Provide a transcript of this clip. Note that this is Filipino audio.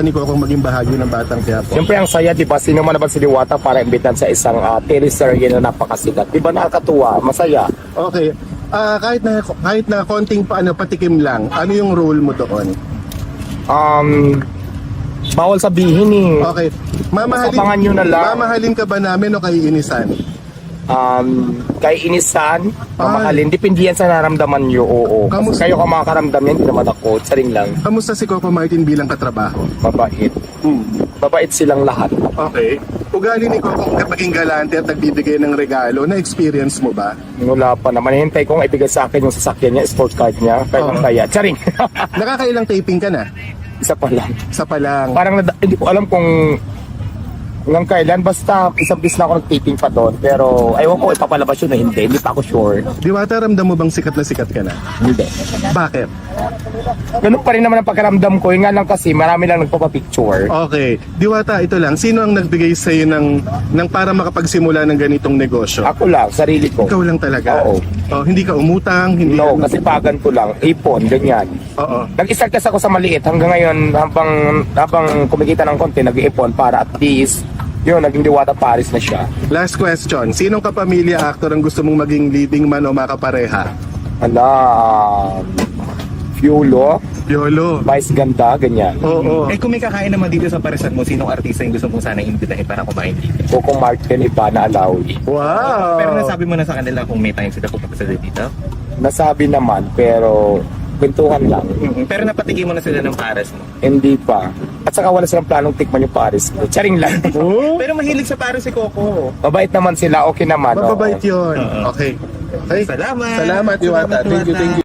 ni Coco maging bahagi ng Batang Quiapo? Siyempre ang saya, di ba? Sino man naman si Diwata para imbitan sa isang teleserye na napakasikat. Di ba nakakatuwa? Masaya. Okay. Kahit na konting patikim lang, ano yung role mo doon? Bawal sabihin eh. Okay. Abangan nyo na lang. Mamahalin ka ba namin o kaiinisan? Kay inisan, mamahalin. Depende yan sa naramdaman nyo, oo. Kamusta? Kayo ka makakaramdam yan, hindi naman ako. Saring lang. Kamusta si Coco Martin bilang katrabaho? Mabait. Mabait silang lahat. Okay. Ugali ni Coco maging galante at nagbibigay ng regalo, na-experience mo ba? Wala pa naman. Hintay kong ibigay sa akin yung sasakyan niya, sports card niya. Kaya kaya. Charing. Nakakailang taping ka na? Isa pa lang. Isa pa lang. Parang hindi ko alam kung hanggang kailan. Basta isang bis na ako nag-taping pa doon. Pero ayaw ko ipapalabas yun na hindi. Hindi pa ako sure. Diwata, ramdam mo bang sikat na sikat ka na? Hindi. Bakit? Ganun pa rin naman ang pagkaramdam ko. Yung nga lang kasi marami lang nagpapapicture. Okay. Diwata, ito lang. Sino ang nagbigay sa'yo ng para makapagsimula ng ganitong negosyo? Ako lang, sarili ko. Ikaw lang talaga? Oo. Oh, hindi ka umutang? Hindi No, kasi pagan ko lang. Ipon, ganyan. Oo. Nag-start kasi ako sa maliit. Hanggang ngayon, habang kumikita ng konti, nag-iipon para at least, yun, naging Diwata Paris na siya. Last question. Sinong kapamilya actor ang gusto mong maging leading man o makapareha? Fiulo, Yolo. Vice Ganda, ganyan. Oo. Kung may kakain naman dito sa Parisan mo, sinong artista yung gusto mong sana imbitahin para kumain dito? Coco Martin, Ivana Alawi. Wow. Pero nasabi mo na sa kanila kung may time sila pupunta sila dito? Nasabi naman, pero kwentuhan lang. Pero napatikim mo na sila ng Paris mo. Hindi pa. At saka wala silang planong tikman yung Paris. Charing lang. Pero mahilig sa Paris si Coco. Mabait naman sila, okay naman. Mababait oo. yun. Okay. Okay. Salamat. Salamat, Diwata. Thank you, thank you.